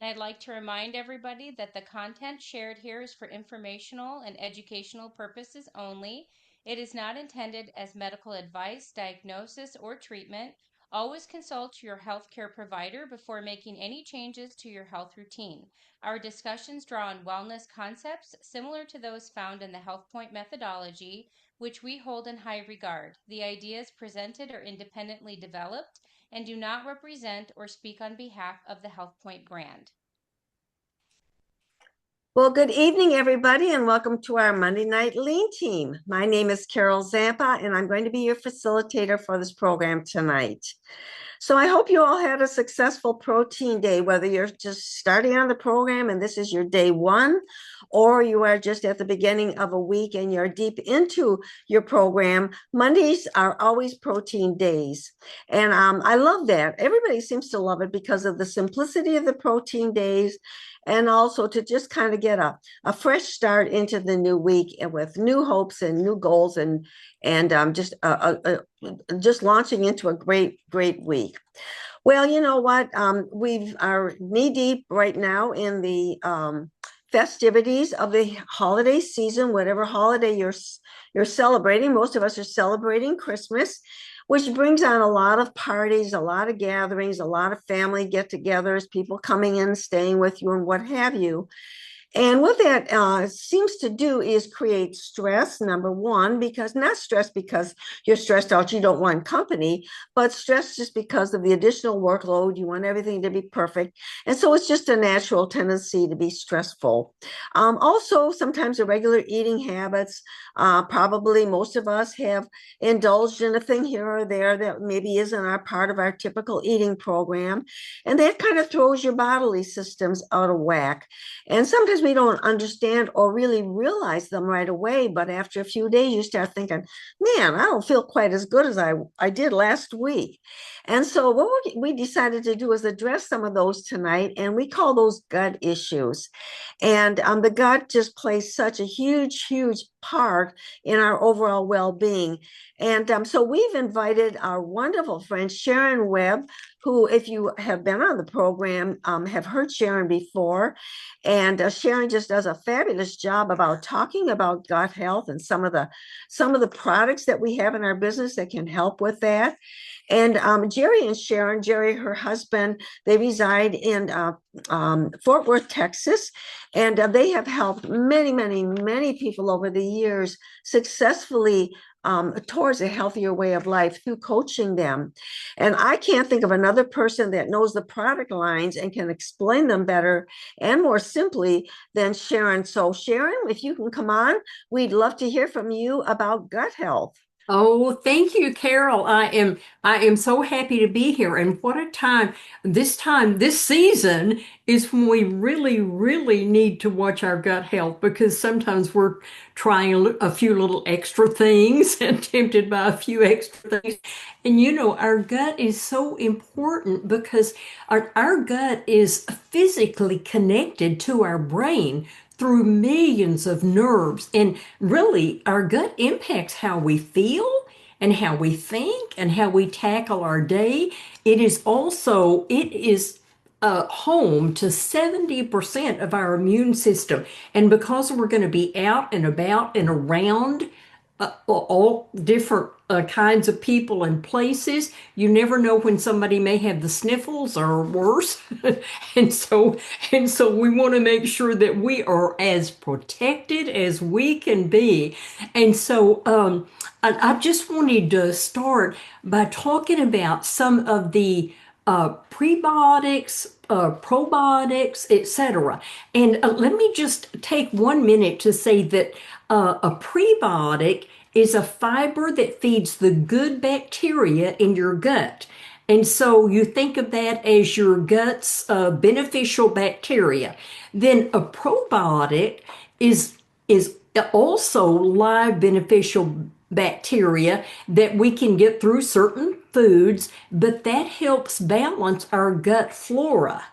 And I'd like to remind everybody that the content shared here is for informational and educational purposes only. It is not intended as medical advice, diagnosis, or treatment. Always consult your healthcare provider before making any changes to your health routine. Our discussions draw on wellness concepts similar to those found in the HealthPointe methodology, which we hold in high regard. The ideas presented are independently developed and do not represent or speak on behalf of the HealthPointe brand. Well, good evening, everybody, and welcome to our Monday Night Lean Team. My name is Carol Zampa, and I'm going to be your facilitator for this program tonight. So I hope you all had a successful protein day, whether you're just starting on the program and this is your day one, or you are just at the beginning of a week and you're deep into your program. Mondays are always protein days. And I love that. Everybody seems to love it because of the simplicity of the protein days and also to just kind of get a fresh start into the new week and with new hopes and new goals and just launching into a great week. Well, you know what? We are knee deep right now in the festivities of the holiday season, whatever holiday you're celebrating. Most of us are celebrating Christmas, which brings on a lot of parties, a lot of gatherings, a lot of family get-togethers, people coming in, staying with you, and what have you. And what that seems to do is create stress, number one, because not stress because you're stressed out, you don't want company, but stress just because of the additional workload. You want everything to be perfect. And so it's just a natural tendency to be stressful. Also, sometimes irregular eating habits. Probably most of us have indulged in a thing here or there that maybe isn't our part of our typical eating program. And that kind of throws your bodily systems out of whack. And sometimes we don't understand or really realize them right away. But after a few days, you start thinking, man, I don't feel quite as good as I did last week. And so what we decided to do is address some of those tonight. And we call those gut issues. And the gut just plays such a huge part in our overall well-being. And so we've invited our wonderful friend, Sharyn Webb, who, if you have been on the program, have heard Sharyn before. And Sharyn just does a fabulous job about talking about gut health and some of the products that we have in our business that can help with that. And Jerry and Sharyn, Jerry, her husband, they reside in Fort Worth, Texas, and they have helped many people over the years successfully towards a healthier way of life through coaching them. And I can't think of another person that knows the product lines and can explain them better and more simply than Sharyn. So, Sharyn, if you can come on, we'd love to hear from you about gut health. Oh, thank you, Carol. I am so happy to be here. And what a time. This season is when we really need to watch our gut health because sometimes we're trying a few little extra things and tempted by a few extra things. And our gut is so important because our gut is physically connected to our brain through millions of nerves. And really, our gut impacts how we feel and how we think and how we tackle our day. It is home to 70% of our immune system. And because we're going to be out and about and around all different kinds of people and places. You never know when somebody may have the sniffles or worse. and so and so we want to make sure that we are as protected as we can be. And so I just wanted to start by talking about some of the prebiotics, probiotics, etc. And let me just take 1 minute to say that a prebiotic is a fiber that feeds the good bacteria in your gut. And so you think of that as your gut's beneficial bacteria. Then a probiotic is also live beneficial bacteria that we can get through certain foods, but that helps balance our gut flora.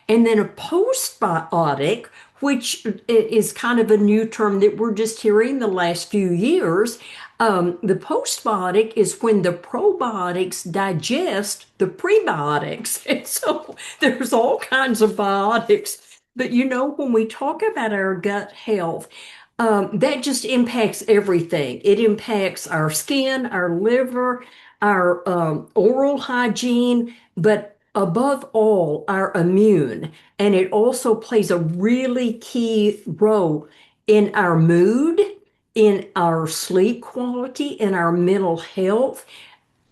And then a postbiotic, which is kind of a new term that we're just hearing the last few years, The postbiotic is when the probiotics digest the prebiotics. And so there's all kinds of biotics. But when we talk about our gut health, that just impacts everything. It impacts our skin, our liver, our oral hygiene, but above all, our immune. And it also plays a really key role in our mood, in our sleep quality, in our mental health,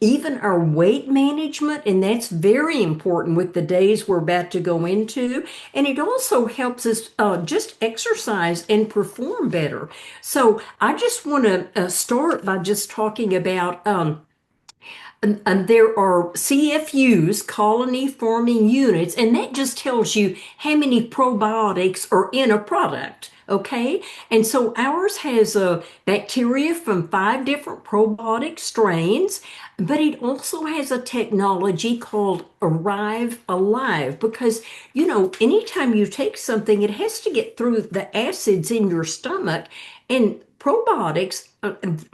even our weight management, and that's very important with the days we're about to go into. And it also helps us just exercise and perform better. So I just want to start by just talking about and there are CFUs, colony forming units, and that just tells you how many probiotics are in a product. Okay. And so ours has a bacteria from 5 different probiotic strains, but it also has a technology called Arrive Alive because, anytime you take something, it has to get through the acids in your stomach, and probiotics,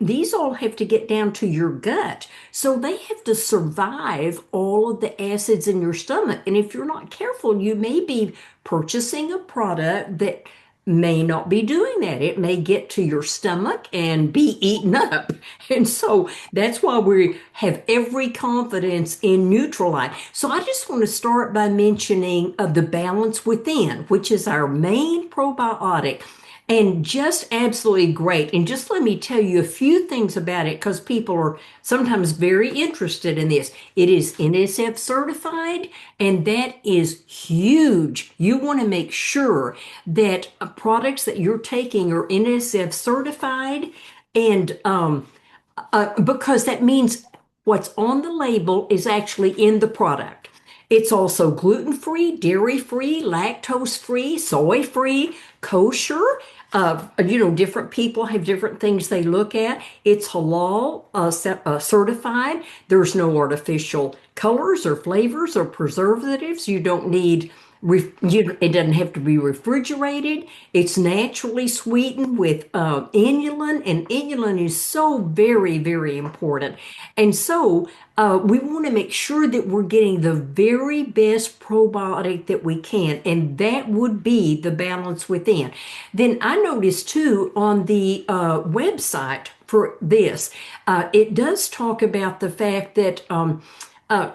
these all have to get down to your gut. So they have to survive all of the acids in your stomach. And if you're not careful, you may be purchasing a product that may not be doing that. It may get to your stomach and be eaten up. And so that's why we have every confidence in Neutralite. So I just want to start by mentioning the Balance Within, which is our main probiotic. And just absolutely great. And just let me tell you a few things about it because people are sometimes very interested in this. It is NSF certified, and that is huge. You want to make sure that products that you're taking are NSF certified, and because that means what's on the label is actually in the product. It's also gluten-free, dairy-free, lactose-free, soy-free, kosher. Different people have different things they look at. It's halal certified. There's no artificial colors or flavors or preservatives. You don't need it doesn't have to be refrigerated. It's naturally sweetened with inulin, and inulin is so very, very important. And so we want to make sure that we're getting the very best probiotic that we can, and that would be the Balance Within. Then I noticed too on the website for this, it does talk about the fact that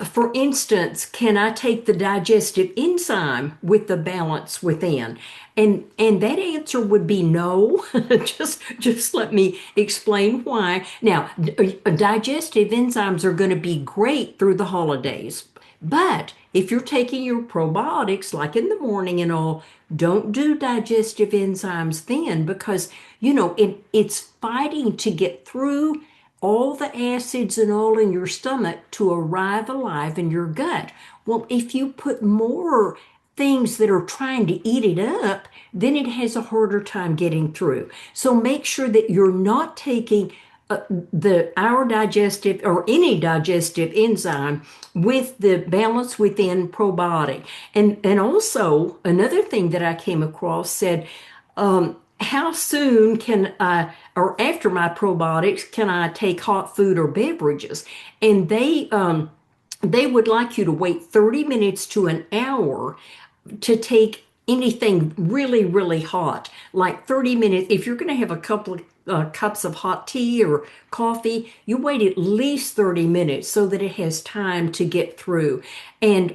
for instance, can I take the digestive enzyme with the Balance Within? And that answer would be no. just let me explain why. Now, digestive enzymes are going to be great through the holidays. But if you're taking your probiotics, like in the morning and all, don't do digestive enzymes then because, it's fighting to get through all the acids and all in your stomach to arrive alive in your gut. Well, if you put more things that are trying to eat it up, then it has a harder time getting through. So make sure that you're not taking our digestive or any digestive enzyme with the Balance Within probiotic. And also another thing that I came across said, how soon can I, or after my probiotics, can I take hot food or beverages? And they would like you to wait 30 minutes to an hour to take anything really, really hot, like 30 minutes. If you're going to have a couple of cups of hot tea or coffee, you wait at least 30 minutes so that it has time to get through. And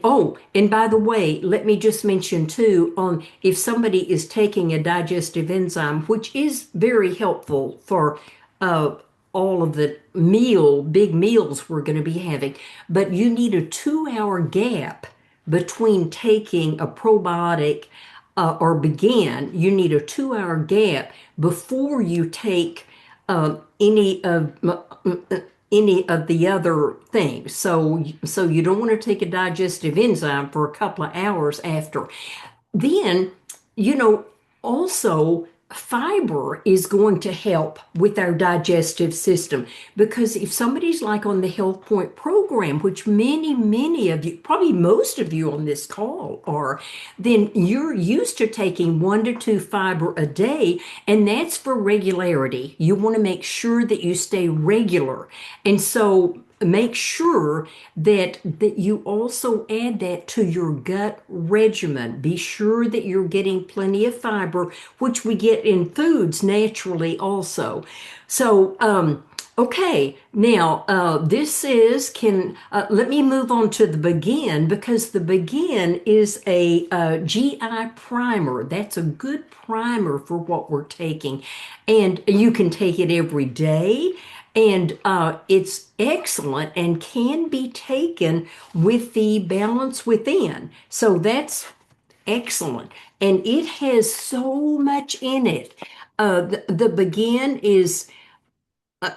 and by the way, let me just mention too, if somebody is taking a digestive enzyme, which is very helpful for all of the big meals we're going to be having, but you need a 2-hour gap between taking a probiotic you need a 2-hour gap before you take any of the other things. So you don't want to take a digestive enzyme for a couple of hours after. Then, also fiber is going to help with our digestive system, because if somebody's like on the HealthPointe program, which many of you, probably most of you on this call are, then you're used to taking 1 to 2 fiber a day, and that's for regularity. You want to make sure that you stay regular. And so make sure that you also add that to your gut regimen. Be sure that you're getting plenty of fiber, which we get in foods naturally also. So okay, now this is let me move on to the Begin, because the Begin is a GI primer. That's a good primer for what we're taking, and you can take it every day. And it's excellent and can be taken with the Balance Within. So that's excellent. And it has so much in it. The Begin is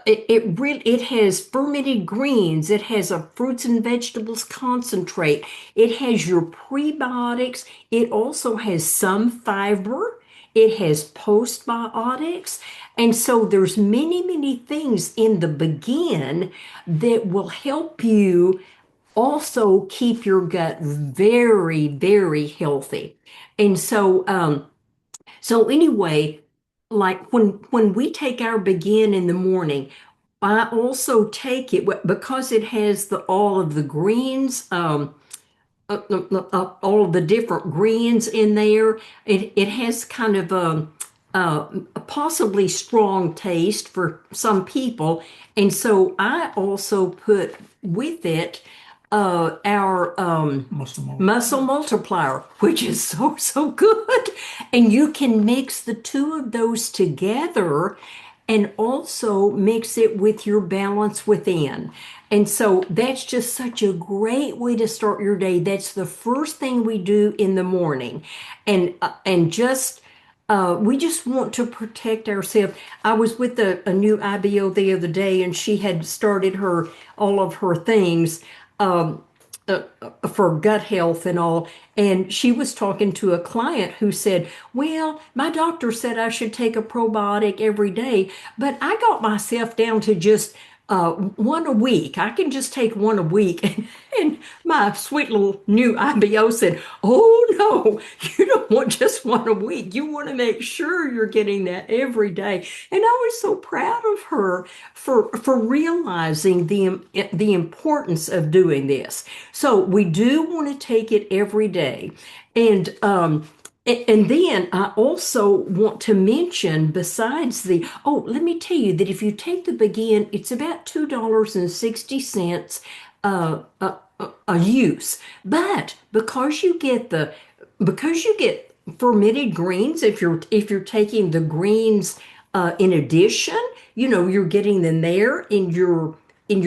it has fermented greens. It has a fruits and vegetables concentrate. It has your prebiotics. It also has some fiber. It has postbiotics. And so there's many things in the Begin that will help you also keep your gut very healthy. And so anyway, like when we take our Begin in the morning, I also take it because it has all of the greens, all of the different greens in there. It has kind of a possibly strong taste for some people, and so I also put with it our muscle multiplier, which is so good. And you can mix the two of those together and also mix it with your Balance Within. And so that's just such a great way to start your day. That's the first thing we do in the morning. And just we just want to protect ourselves. I was with a new IBO the other day, and she had started all of her things um, for gut health and all. And she was talking to a client who said, well, my doctor said I should take a probiotic every day, but I got myself down to just one a week. I can just take one a week. And my sweet little new IBO said, oh no, you don't want just one a week. You want to make sure you're getting that every day. And I was so proud of her for realizing the importance of doing this. So we do want to take it every day. And then I also want to mention, besides let me tell you that if you take the Begin, it's about $2.60 a use. But because you get fermented greens, if you're taking the greens in addition, you're getting them there in your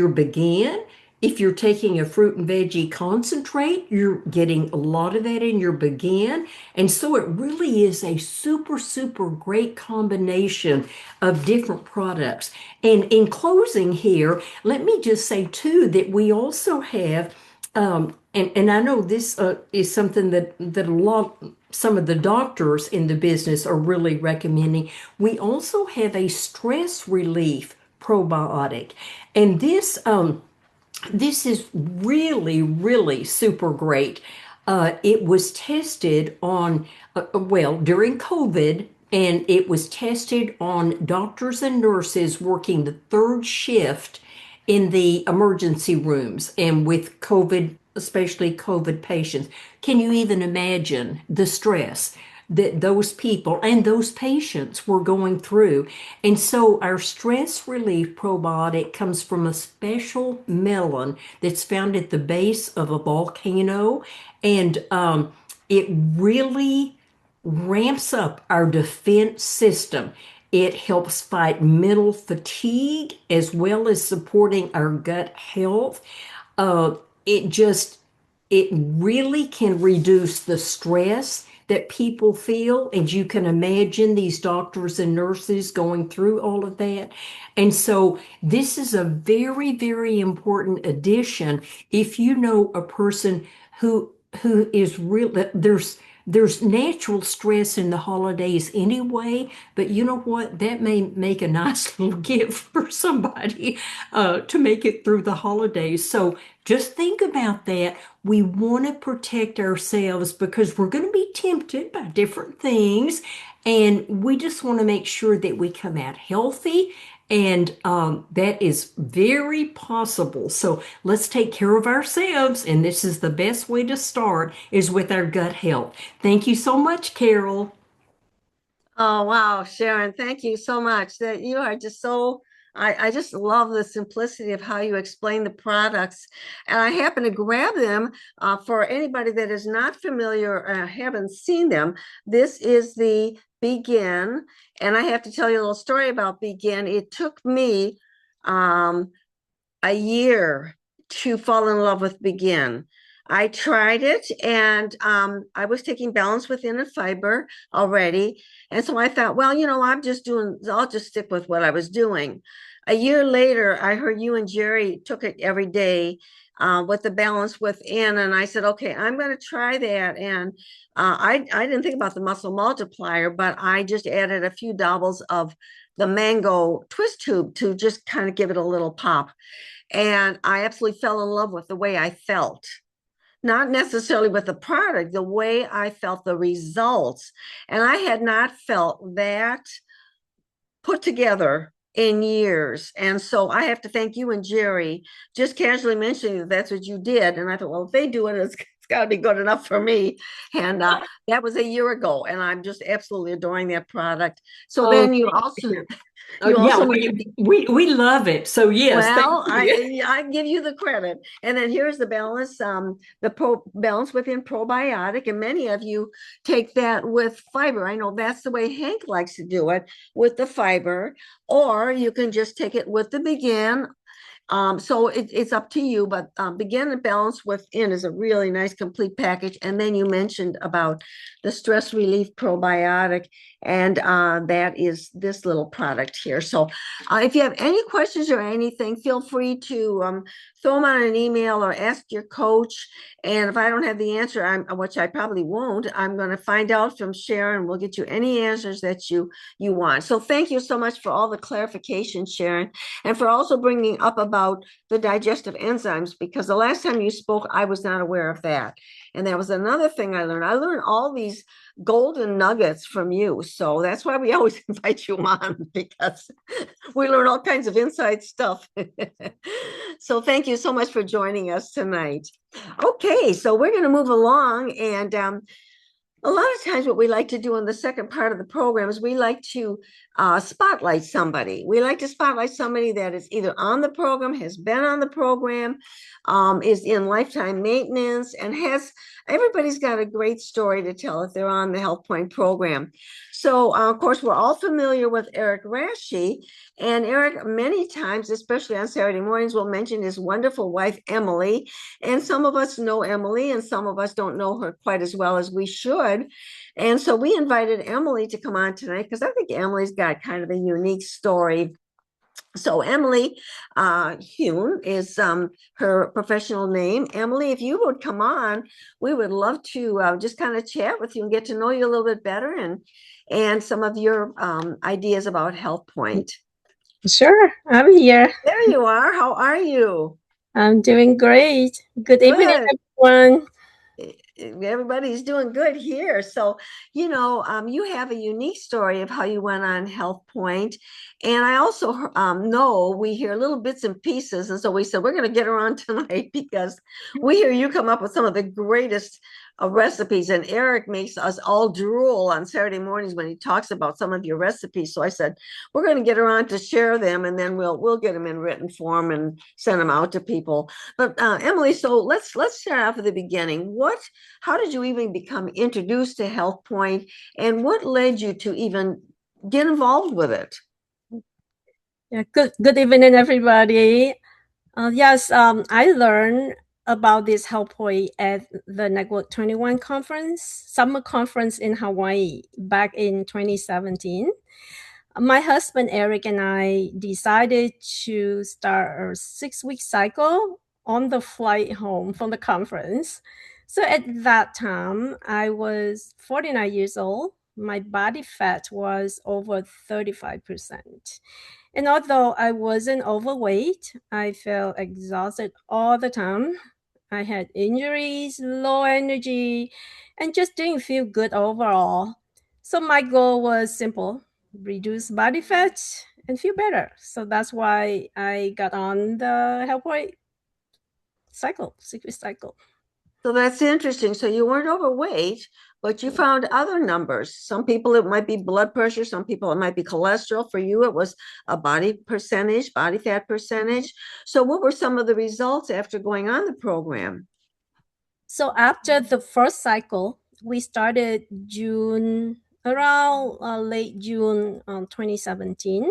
Begin. If you're taking a fruit and veggie concentrate, you're getting a lot of that in your Begin. And so it really is a super great combination of different products. And in closing here, let me just say too that we also have, and I know this is something that some of the doctors in the business are really recommending. We also have a stress relief probiotic. And this is really super great. It was tested on, during COVID, and it was tested on doctors and nurses working the third shift in the emergency rooms and with COVID, especially COVID patients. Can you even imagine the stress that those people and those patients were going through? And so our stress relief probiotic comes from a special melon that's found at the base of a volcano. And it really ramps up our defense system. It helps fight mental fatigue as well as supporting our gut health. Uh, it just it really can reduce the stress that people feel. And you can imagine these doctors and nurses going through all of that. And so this is a very important addition. If you know a person who is real, there's natural stress in the holidays anyway, but you know what? That may make a nice little gift for somebody to make it through the holidays. So just think about that. We want to protect ourselves because we're going to be tempted by different things. And we just want to make sure that we come out healthy. And that is very possible. So let's take care of ourselves. And this is the best way to start is with our gut health. Thank you so much, Carol. Oh, wow, Sharyn, thank you so much. That you are just so, I just love the simplicity of how you explain the products. And I happen to grab them for anybody that is not familiar or haven't seen them. This is the Begin. And I have to tell you a little story about Begin. It took me um, a year to fall in love with Begin. I tried it and I was taking Balance Within and fiber already. And so I thought, well, I'll just stick with what I was doing. A year later, I heard you and Jerry took it every day with the Balance Within. And I said, okay, I'm going to try that. And I didn't think about the muscle multiplier, but I just added a few doubles of the mango twist tube to just kind of give it a little pop. And I absolutely fell in love with the way I felt, not necessarily with the product, the way I felt the results. And I had not felt that put together in years. And so I have to thank you and Jerry just casually mentioning that that's what you did. And I thought, well, if they do it, it's got to be good enough for me. And that was a year ago. And I'm just absolutely adoring that product. So Oh, then you yeah, also we love it. So yes, thank well, you. I give you the credit. And then here's the balance, Balance Within probiotic. And many of you take that with fiber. I know that's the way Hank likes to do it with the fiber, or you can just take it with the Begin. So it's up to you, but Begin and Balance Within is a really nice complete package. And then you mentioned about the stress relief probiotic, and that is this little product here. So if you have any questions or anything, feel free to throw them on an email or ask your coach. And if I don't have the answer, which I probably won't, I'm going to find out from Sharyn. We'll get you any answers that you want. So thank you so much for all the clarification, Sharyn, and for also bringing up about the digestive enzymes, because the last time you spoke, I was not aware of that. And that was another thing I learned. I learned all these golden nuggets from you. So that's why we always invite you on, because we learn all kinds of inside stuff. So thank you so much for joining us tonight. Okay, so we're going to move along, and a lot of times what we like to do in the second part of the program is we like to spotlight somebody. We like to spotlight somebody that is either on the program, has been on the program, is in lifetime maintenance, and everybody's got a great story to tell if they're on the HealthPointe program. So, of course, we're all familiar with Eric Rasche, and Eric many times, especially on Saturday mornings, will mention his wonderful wife, Emily. And some of us know Emily, and some of us don't know her quite as well as we should. And so we invited Emily to come on tonight because I think Emily's got kind of a unique story. So Emily Hune is her professional name. Emily, if you would come on, we would love to just kind of chat with you and get to know you a little bit better, and some of your ideas about HealthPointe. Sure, I'm here. There you are. How are you? I'm doing great. Good evening, Good. everyone. Everybody's doing good here. So, you have a unique story of how you went on HealthPointe. And I also know we hear little bits and pieces. And so we said, we're going to get her on tonight because we hear you come up with some of the greatest recipes. And Eric makes us all drool on Saturday mornings when he talks about some of your recipes. So I said, we're going to get her on to share them, and then we'll get them in written form and send them out to people. But Emily, so let's start off at the beginning. How did you even become introduced to HealthPointe, and what led you to even get involved with it? Yeah, good evening, everybody. Yes, I learned about this HealthPoint at the Network 21 conference, summer conference in Hawaii back in 2017. My husband, Eric, and I decided to start a 6-week cycle on the flight home from the conference. So at that time, I was 49 years old. My body fat was over 35%. And although I wasn't overweight, I felt exhausted all the time. I had injuries, low energy, and just didn't feel good overall. So my goal was simple: reduce body fat and feel better. So that's why I got on the HealthPointe secret cycle. So that's interesting. So you weren't overweight, but you found other numbers. Some people it might be blood pressure, some people it might be cholesterol. For you, it was a body percentage, body fat percentage. So what were some of the results after going on the program? So after the first cycle, we started around late June 2017.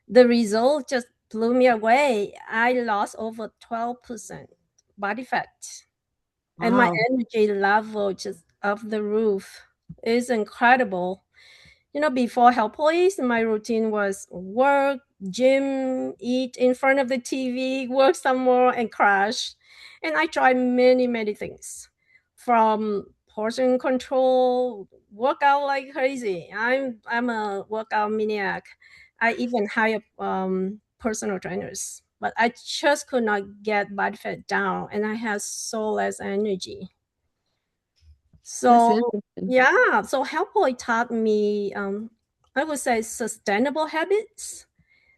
The result just blew me away. I lost over 12% body fat, and my Wow. energy level just off the roof. It's incredible. Before Help Police, my routine was work, gym, eat in front of the TV, work some more, and crash. And I tried many, many things, from portion control, workout like crazy. I'm a workout maniac. I even hired personal trainers, but I just could not get body fat down, and I had so less energy. That's So interesting. yeah, so HealthPoint taught me, I would say, sustainable habits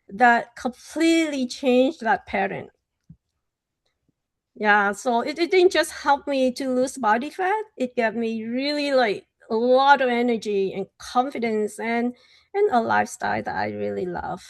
that completely changed that pattern. Yeah, so it didn't just help me to lose body fat; it gave me really like a lot of energy and confidence and a lifestyle that I really love.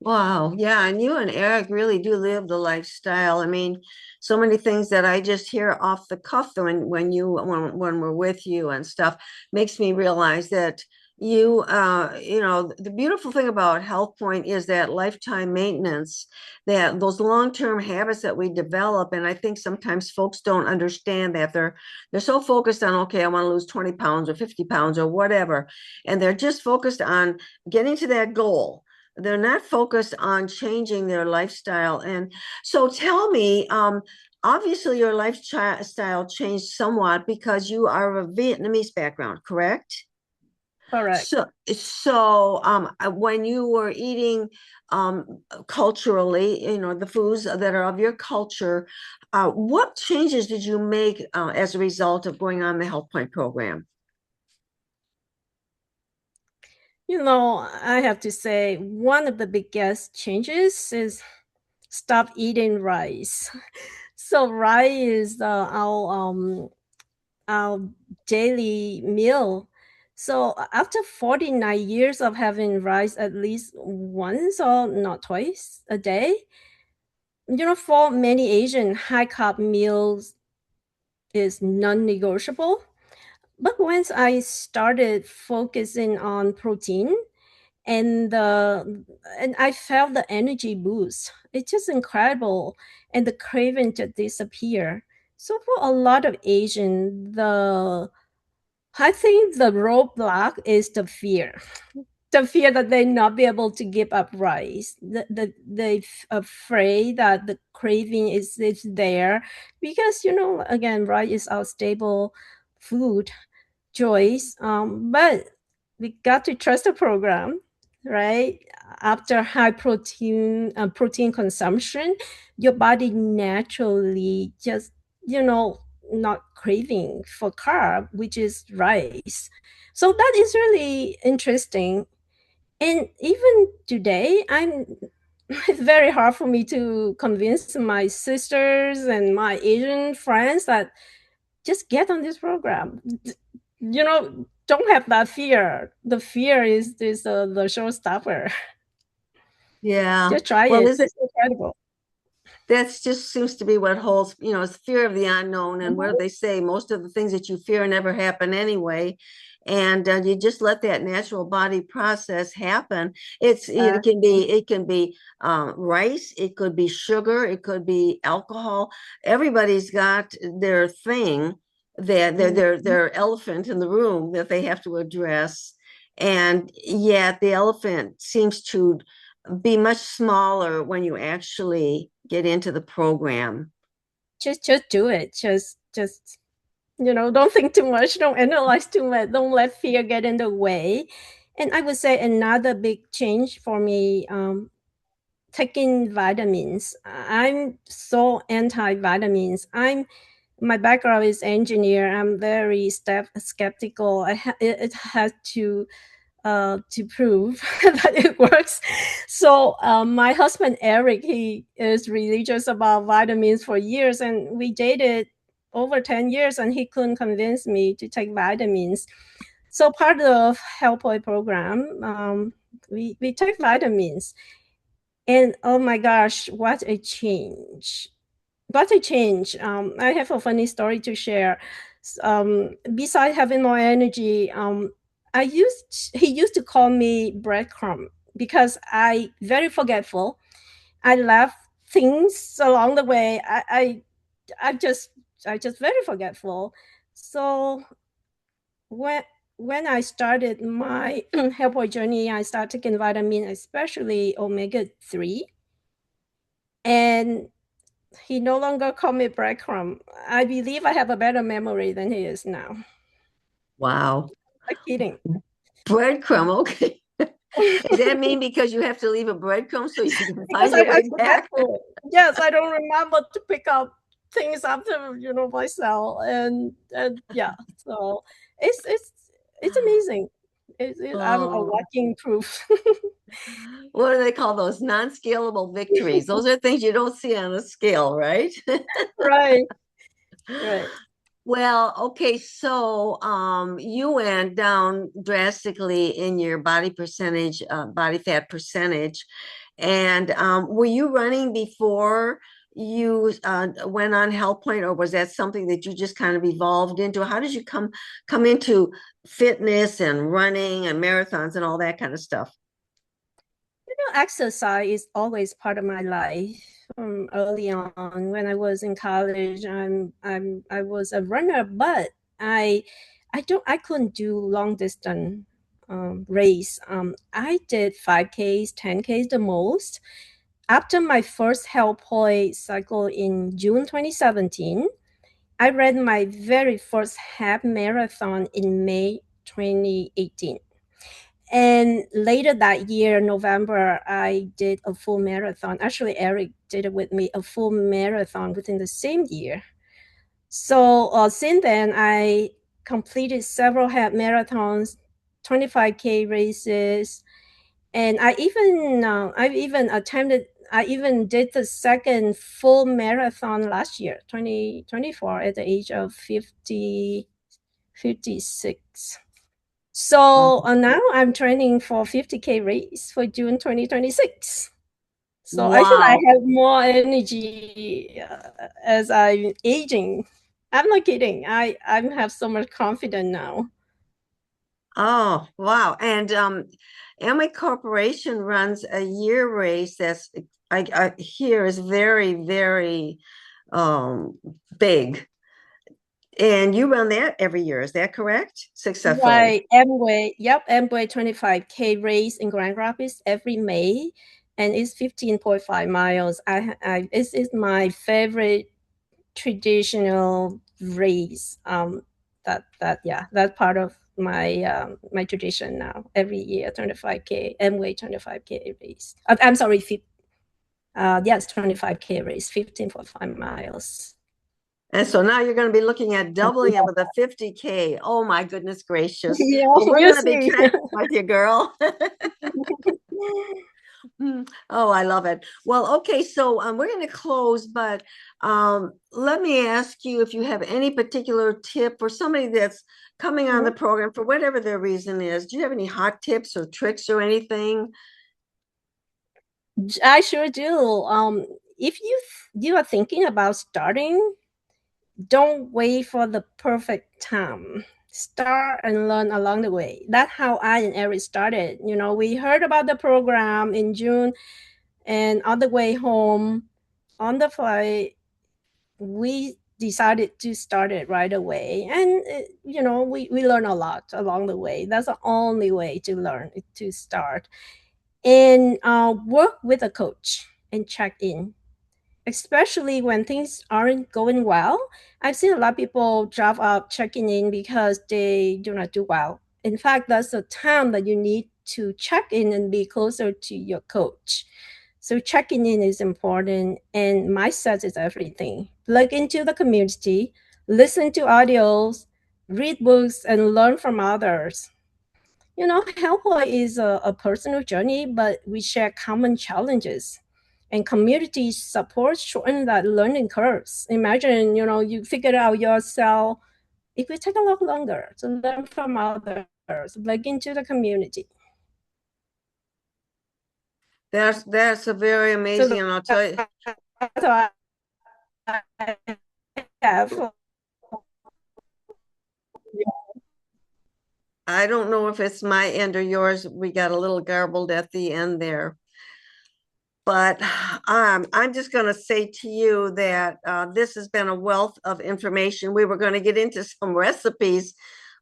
Wow. Yeah. And you and Eric really do live the lifestyle. I mean, so many things that I just hear off the cuff when we're with you and stuff makes me realize that the beautiful thing about HealthPointe is that lifetime maintenance, that those long-term habits that we develop. And I think sometimes folks don't understand that they're so focused on, okay, I want to lose 20 pounds or 50 pounds or whatever. And they're just focused on getting to that goal. They're not focused on changing their lifestyle. And so tell me, obviously your lifestyle changed somewhat because you are of a Vietnamese background, correct? Correct. So when you were eating culturally, the foods that are of your culture, what changes did you make as a result of going on the Health Point program? I have to say one of the biggest changes is stop eating rice. So rice is our daily meal. So after 49 years of having rice at least once or not twice a day, for many Asian, high carb meals is non-negotiable. But once I started focusing on protein, and I felt the energy boost. It's just incredible, and the craving to disappear. So for a lot of Asian, the I think the roadblock is the fear that they not be able to give up rice. They afraid that the craving is there because again, rice is our staple food choice. But we got to trust the program, right? After high protein consumption, your body naturally just not craving for carb, which is rice. So that is really interesting. And even today, it's very hard for me to convince my sisters and my Asian friends that just get on this program. Don't have that fear. The fear is the showstopper. Yeah. Just try Well, it. is it It's incredible. That's just seems to be what holds, it's fear of the unknown. And what do Mhm. they say? Most of the things that you fear never happen anyway. And you just let that natural body process happen. It can be rice, it could be sugar, it could be alcohol. Everybody's got their thing, their elephant in the room that they have to address. And yet the elephant seems to be much smaller when you actually get into the program. Just do it. Just just, don't think too much, don't analyze too much, don't let fear get in the way. And I would say another big change for me, taking vitamins. I'm so anti-vitamins. My background is engineer. I'm very skeptical. It has to prove that it works. So my husband Eric, he is religious about vitamins for years, and we dated over 10 years, and he couldn't convince me to take vitamins. So part of HealthPointe program, we take vitamins, and oh my gosh, what a change! What a change! I have a funny story to share. Besides having more energy, he used to call me breadcrumb because I very forgetful. I left things along the way. I just I just very forgetful. So when when I started my HealthPointe journey, I started taking vitamin, especially omega-3, and he no longer called me breadcrumb. I believe I have a better memory than he is now. Wow. I'm kidding. Breadcrumb. Okay. Does that mean because you have to leave a breadcrumb so you can Because find your I way back? forgetful. Yes, I don't remember to pick up things after myself, and yeah. So it's amazing. I'm a Oh, walking proof. what do they call those? Non-scalable victories. Those are things you don't see on a scale, right? Right, right. Well, okay, so you went down drastically in your body percentage, body fat percentage. And were you running before you went on HealthPointe, or was that something that you just kind of evolved into? How did you come into fitness and running and marathons and all that kind of stuff? Exercise is always part of my life. Early on, when I was in college, I was a runner, but I couldn't do long distance race. I did 5Ks, 10Ks the most. After my first HealthPointe cycle in June 2017, I ran my very first half marathon in May 2018. And later that year, November, I did a full marathon. Actually, Eric did it with me, a full marathon within the same year. So since then, I completed several half marathons, 25K races, and I even did the second full marathon last year, 2024, at the age of 56. So now I'm training for 50K race for June 2026. So I feel I Wow. have more energy as I'm aging. I'm not kidding. I have so much confidence now. Oh, wow. And Amway Corporation runs a year race that's I hear is very, very um big. And you run that every year, is that correct? Successfully. Right, Amway. Yep, Amway 25K race in Grand Rapids every May, and it's 15.5 miles. This is my favorite traditional race. That's part of my tradition now. Every year, 25K Amway 25K race. I'm sorry, yes, 25K race, 15.5 miles. And so now you're going to be looking at doubling it with a 50K. Oh my goodness gracious. Yeah, Well, we're we'll going to be see. tracking with you, girl. Oh, I love it. Well, okay, so we're going to close, but let me ask you if you have any particular tip for somebody that's coming on the program for whatever their reason is. Do you have any hot tips or tricks or anything? I sure do. If you are thinking about starting, don't wait for the perfect time. Start and learn along the way. That's how I and Eric started. We heard about the program in June, and on the way home, on the flight, we decided to start it right away. And we learn a lot along the way. That's the only way to learn, to start. And work with a coach and check in. especially when things aren't going well. I've seen a lot of people drop out checking in because they do not do well. In fact, that's the time that you need to check in and be closer to your coach. So checking in is important, and mindset is everything. Plug into the community, listen to audios, read books, and learn from others. HealthPointe is a personal journey, but we share common challenges. And community support shorten that learning curves. Imagine, you figure it out yourself. It will take a lot longer to learn from others, plug into the community. That's a very amazing, and I'll tell you. That's what I have. I don't know if it's my end or yours. We got a little garbled at the end there. But I'm just going to say to you that this has been a wealth of information. We were going to get into some recipes,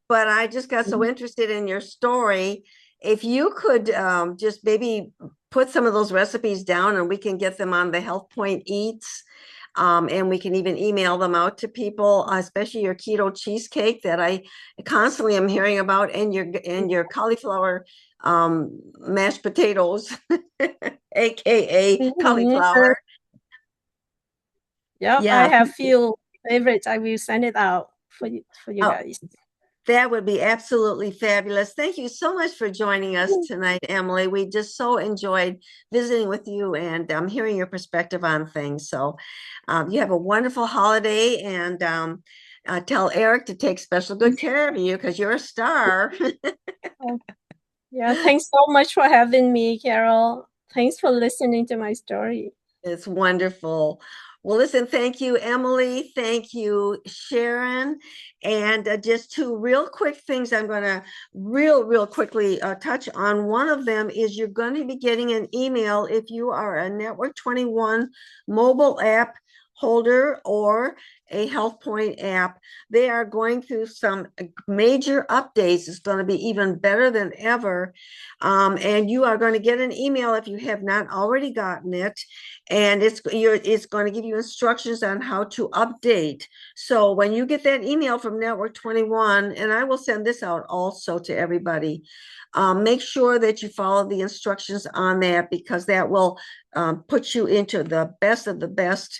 but I just got so interested in your story. If you could just maybe put some of those recipes down and we can get them on the HealthPointe Eats. And we can even email them out to people, especially your keto cheesecake that I constantly am hearing about, and your cauliflower mashed potatoes, aka cauliflower. Yep, Yeah. I have few favorites. I will send it out for you guys. That would be absolutely fabulous. Thank you so much for joining us tonight, Emily. We just so enjoyed visiting with you and hearing your perspective on things. So you have a wonderful holiday, and tell Eric to take special good care of you because you're a star. Yeah, thanks so much for having me, Carol. Thanks for listening to my story. It's wonderful. Well, listen, thank you, Emily. Thank you, Sharyn. And just two real quick things I'm going to real quickly touch on. One of them is you're going to be getting an email if you are a Network 21 mobile app holder or a HealthPointe app. They are going through some major updates. It's going to be even better than ever. And you are going to get an email if you have not already gotten it. And it's going to give you instructions on how to update. So when you get that email from Network 21, and I will send this out also to everybody, make sure that you follow the instructions on that, because that will put you into the best of the best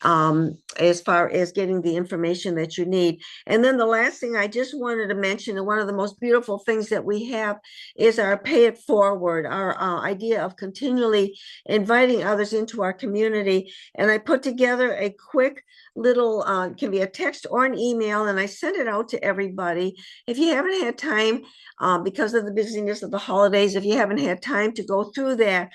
as far as getting the information that you need. And then the last thing I just wanted to mention, and one of the most beautiful things that we have, is our pay it forward, our idea of continually inviting others into our community. And I put together a quick little, can be a text or an email, and I sent it out to everybody. If you haven't had time, because of the busyness of the holidays, if you haven't had time to go through that,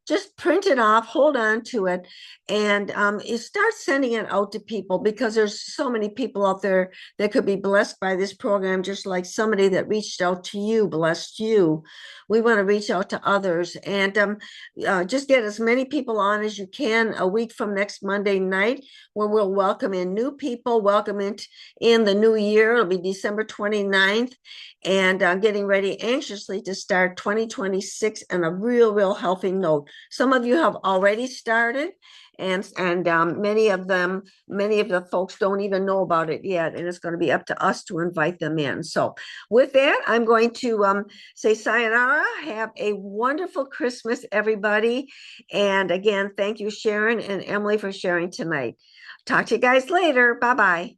just print it off, hold on to it, and you start sending it out to people, because there's so many people out there that could be blessed by this program, just like somebody that reached out to you blessed you. We want to reach out to others, and just get as many people on as you can. A week from next Monday night, where we'll welcome in new people, welcome in the new year. It'll be December 29th, and I'm getting ready anxiously to start 2026 on a real healthy note. Some of you have already started, and many of the folks don't even know about it yet, and it's going to be up to us to invite them in. So with that, I'm going to say sayonara. Have a wonderful Christmas, everybody. And again, thank you, Sharyn and Emily, for sharing tonight. Talk to you guys later. Bye-bye.